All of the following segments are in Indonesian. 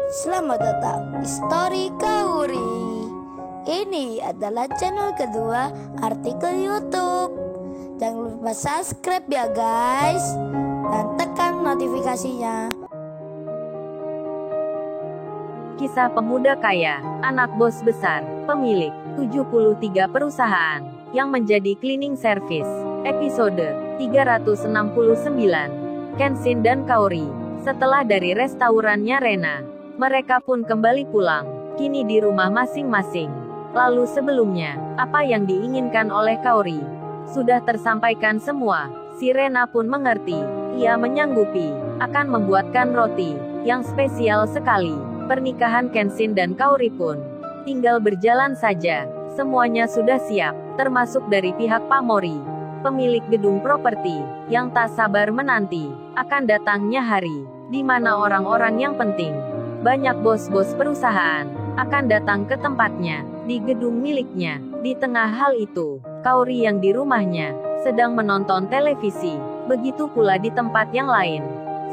Selamat datang di Story Kauri. Ini adalah channel kedua artikel YouTube. Jangan lupa subscribe ya guys, dan tekan notifikasinya. Kisah pemuda kaya, anak bos besar, pemilik 73 perusahaan, yang menjadi cleaning service. Episode 369. Kenshin dan Kaori. Setelah dari restorannya Rena, mereka pun kembali pulang, kini di rumah masing-masing. Lalu sebelumnya, apa yang diinginkan oleh Kaori sudah tersampaikan semua. Si Rena pun mengerti, ia menyanggupi, akan membuatkan roti, yang spesial sekali. Pernikahan Kenshin dan Kaori pun tinggal berjalan saja. Semuanya sudah siap, termasuk dari pihak Pak Mori, pemilik gedung properti, yang tak sabar menanti akan datangnya hari di mana orang-orang yang penting, banyak bos-bos perusahaan, akan datang ke tempatnya, di gedung miliknya. Di tengah hal itu, Kaori yang di rumahnya sedang menonton televisi, begitu pula di tempat yang lain.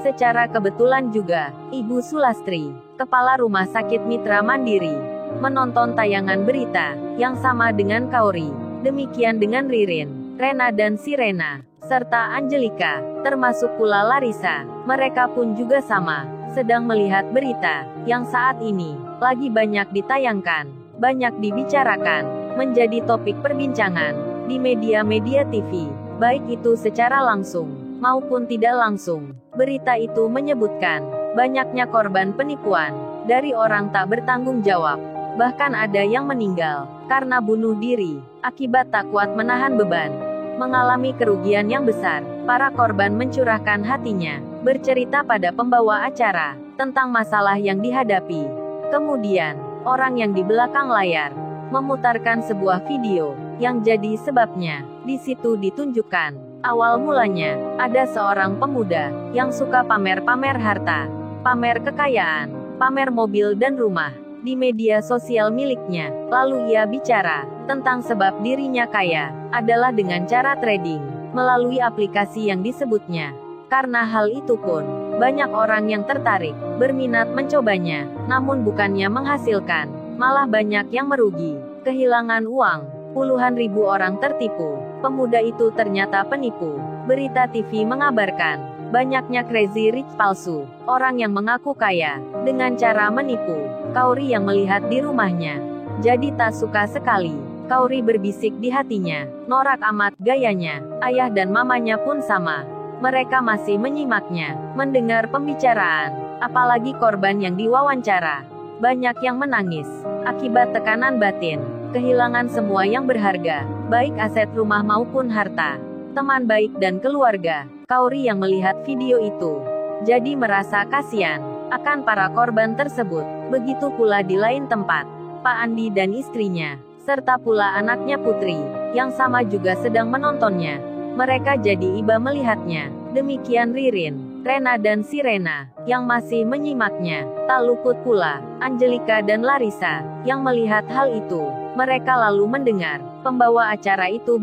Secara kebetulan juga, Ibu Sulastri, kepala rumah sakit Mitra Mandiri, menonton tayangan berita yang sama dengan Kaori. Demikian dengan Ririn, Rena dan si Rena, serta Angelika, termasuk pula Larissa. Mereka pun juga sama, sedang melihat berita yang saat ini lagi banyak ditayangkan, banyak dibicarakan, menjadi topik perbincangan di media-media TV, baik itu secara langsung maupun tidak langsung. Berita itu menyebutkan banyaknya korban penipuan dari orang tak bertanggung jawab. Bahkan ada yang meninggal karena bunuh diri akibat tak kuat menahan beban, mengalami kerugian yang besar. Para korban mencurahkan hatinya, bercerita pada pembawa acara tentang masalah yang dihadapi. Kemudian, orang yang di belakang layar memutarkan sebuah video yang jadi sebabnya. Di situ ditunjukkan awal mulanya ada seorang pemuda yang suka pamer-pamer harta, pamer kekayaan, pamer mobil dan rumah di media sosial miliknya. Lalu ia bicara tentang sebab dirinya kaya adalah dengan cara trading melalui aplikasi yang disebutnya. Karena hal itu pun banyak orang yang tertarik, berminat mencobanya, namun bukannya menghasilkan, malah banyak yang merugi, kehilangan uang. Puluhan ribu orang tertipu. Pemuda itu ternyata penipu. Berita TV mengabarkan banyaknya crazy rich palsu, orang yang mengaku kaya dengan cara menipu. Kaori yang melihat di rumahnya jadi tak suka sekali. Kaori berbisik di hatinya, norak amat gayanya. Ayah dan mamanya pun sama. Mereka masih menyimaknya, mendengar pembicaraan, apalagi korban yang diwawancara. Banyak yang menangis akibat tekanan batin, kehilangan semua yang berharga, baik aset rumah maupun harta, teman baik dan keluarga. Kaori yang melihat video itu jadi merasa kasihan akan para korban tersebut. Begitu pula di lain tempat, Pak Andi dan istrinya, serta pula anaknya Putri, yang sama juga sedang menontonnya. Mereka jadi iba melihatnya. Demikian Ririn, Rena dan si Rena, yang masih menyimaknya. Tak luput pula Angelika dan Larissa, yang melihat hal itu. Mereka lalu mendengar pembawa acara itu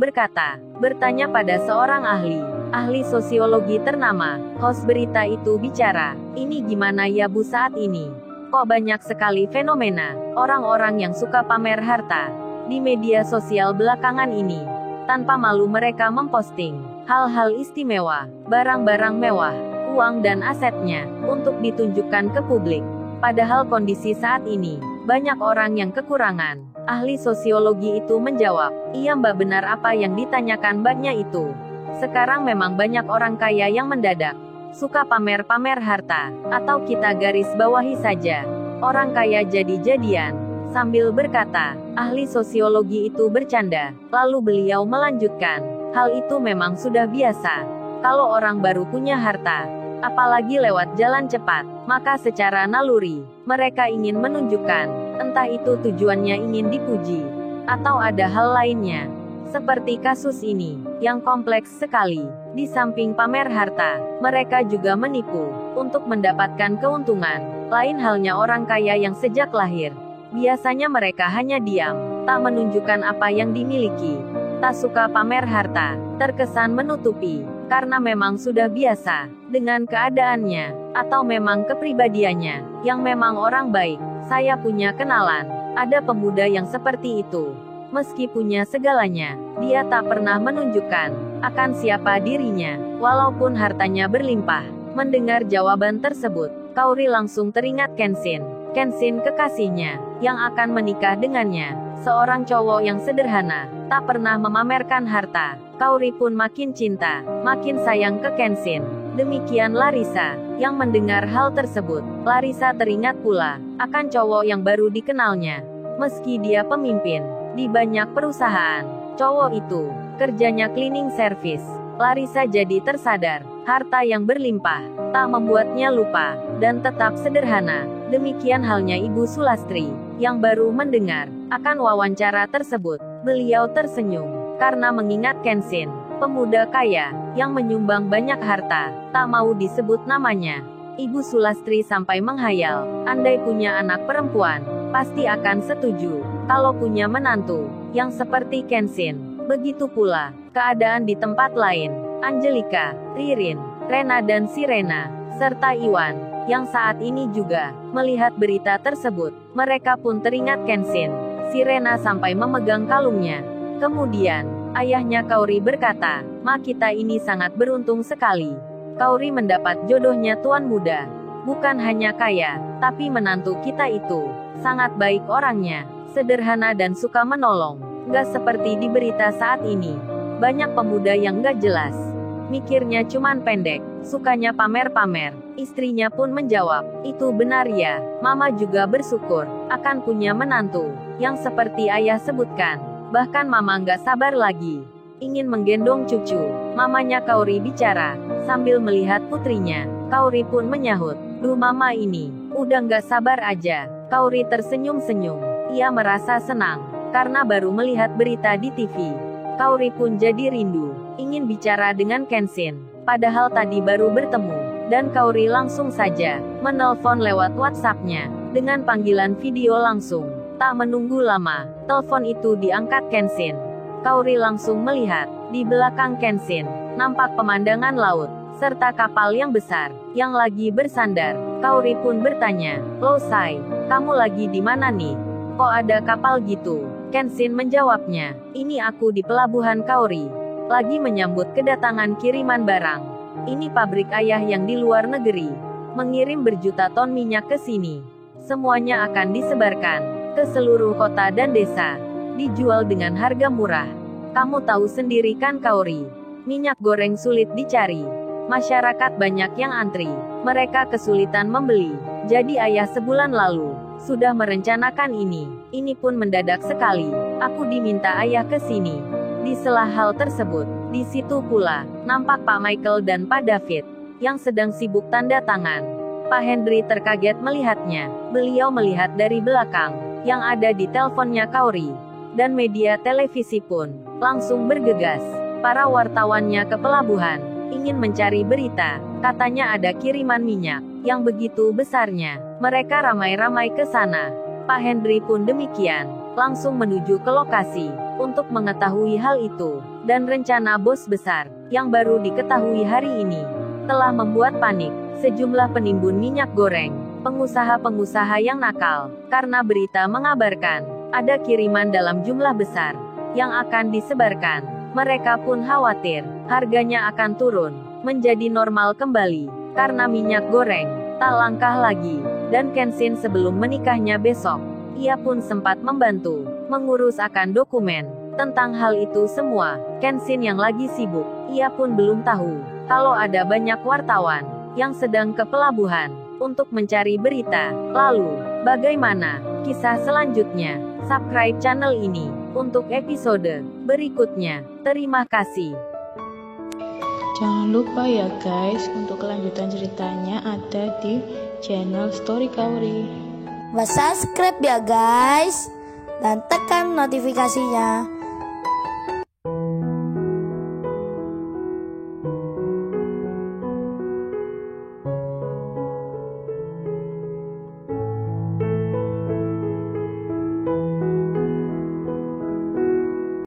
bertanya pada seorang ahli sosiologi ternama. Host berita itu bicara, "Ini gimana ya Bu saat ini? Kok banyak sekali fenomena orang-orang yang suka pamer harta di media sosial belakangan ini? Tanpa malu mereka memposting hal-hal istimewa, barang-barang mewah, uang dan asetnya, untuk ditunjukkan ke publik. Padahal kondisi saat ini, banyak orang yang kekurangan." Ahli sosiologi itu menjawab, "Iya Mbak, benar apa yang ditanyakan Mbaknya itu. Sekarang memang banyak orang kaya yang mendadak suka pamer-pamer harta, atau kita garis bawahi saja, orang kaya jadi-jadian." Sambil berkata, ahli sosiologi itu bercanda. Lalu beliau melanjutkan, "Hal itu memang sudah biasa. Kalau orang baru punya harta, apalagi lewat jalan cepat, maka secara naluri, mereka ingin menunjukkan, entah itu tujuannya ingin dipuji, atau ada hal lainnya. Seperti kasus ini, yang kompleks sekali. Di samping pamer harta, mereka juga menipu, untuk mendapatkan keuntungan. Lain halnya orang kaya yang sejak lahir, biasanya mereka hanya diam, tak menunjukkan apa yang dimiliki, tak suka pamer harta, terkesan menutupi karena memang sudah biasa dengan keadaannya, atau memang kepribadiannya yang memang orang baik. Saya punya kenalan, ada pemuda yang seperti itu. Meski punya segalanya, dia tak pernah menunjukkan akan siapa dirinya, walaupun hartanya berlimpah. Mendengar jawaban tersebut, Kaori langsung teringat Kenshin. Kenshin kekasihnya, yang akan menikah dengannya. Seorang cowok yang sederhana, tak pernah memamerkan harta. Kaori pun makin cinta, makin sayang ke Kenshin. Demikian Larissa, yang mendengar hal tersebut. Larissa teringat pula akan cowok yang baru dikenalnya. Meski dia pemimpin di banyak perusahaan, cowok itu kerjanya cleaning service. Larissa jadi tersadar, harta yang berlimpah tak membuatnya lupa, dan tetap sederhana. Demikian halnya Ibu Sulastri, yang baru mendengar akan wawancara tersebut. Beliau tersenyum, karena mengingat Kenshin, pemuda kaya, yang menyumbang banyak harta, tak mau disebut namanya. Ibu Sulastri sampai menghayal, andai punya anak perempuan, pasti akan setuju, kalau punya menantu, yang seperti Kenshin. Begitu pula, keadaan di tempat lain. Angelika, Ririn, Rena dan Sirena, serta Iwan, yang saat ini juga melihat berita tersebut. Mereka pun teringat Kenshin. Sirena sampai memegang kalungnya. Kemudian, ayahnya Kaori berkata, "Ma, kita ini sangat beruntung sekali. Kaori mendapat jodohnya tuan muda. Bukan hanya kaya, tapi menantu kita itu sangat baik orangnya, sederhana dan suka menolong. Gak seperti di berita saat ini. Banyak pemuda yang gak jelas. Mikirnya cuman pendek, sukanya pamer-pamer." Istrinya pun menjawab, "Itu benar ya, Mama juga bersyukur akan punya menantu yang seperti ayah sebutkan. Bahkan Mama gak sabar lagi ingin menggendong cucu." Mamanya Kaori bicara sambil melihat putrinya. Kaori pun menyahut, "Duh, Mama ini udah gak sabar aja." Kaori tersenyum-senyum. Ia merasa senang karena baru melihat berita di TV. Kaori pun jadi rindu, ingin bicara dengan Kenshin, padahal tadi baru bertemu, dan Kaori langsung saja menelpon lewat WhatsApp-nya, dengan panggilan video langsung. Tak menunggu lama, telepon itu diangkat Kenshin. Kaori langsung melihat, di belakang Kenshin, nampak pemandangan laut, serta kapal yang besar, yang lagi bersandar. Kaori pun bertanya, "Lo Sai, kamu lagi di mana nih? Kok ada kapal gitu?" Kenshin menjawabnya, "Ini aku di pelabuhan Kaori. Lagi menyambut kedatangan kiriman barang. Ini pabrik ayah yang di luar negeri. Mengirim berjuta ton minyak ke sini. Semuanya akan disebarkan ke seluruh kota dan desa. Dijual dengan harga murah. Kamu tahu sendiri kan Kaori, minyak goreng sulit dicari. Masyarakat banyak yang antri. Mereka kesulitan membeli. Jadi ayah sebulan lalu sudah merencanakan ini. Ini pun mendadak sekali. Aku diminta ayah ke sini." Di sela hal tersebut, di situ pula nampak Pak Michael dan Pak David yang sedang sibuk tanda tangan. Pak Henry terkaget melihatnya. Beliau melihat dari belakang yang ada di teleponnya Kaori, dan media televisi pun langsung bergegas. Para wartawannya ke pelabuhan ingin mencari berita. Katanya ada kiriman minyak yang begitu besarnya. Mereka ramai-ramai ke sana. Pak Henry pun demikian, langsung menuju ke lokasi untuk mengetahui hal itu. Dan rencana bos besar yang baru diketahui hari ini telah membuat panik sejumlah penimbun minyak goreng, pengusaha-pengusaha yang nakal, karena berita mengabarkan ada kiriman dalam jumlah besar yang akan disebarkan. Mereka pun khawatir harganya akan turun menjadi normal kembali karena minyak goreng tak langkah lagi. Dan Kenshin sebelum menikahnya besok, ia pun sempat membantu mengurus akan dokumen tentang hal itu semua. Kenshin yang lagi sibuk, ia pun belum tahu kalau ada banyak wartawan yang sedang ke pelabuhan untuk mencari berita. Lalu, bagaimana kisah selanjutnya? Subscribe channel ini untuk episode berikutnya. Terima kasih. Jangan lupa ya guys, untuk kelanjutan ceritanya ada di channel Story Kaori. Subscribe ya guys, dan tekan notifikasinya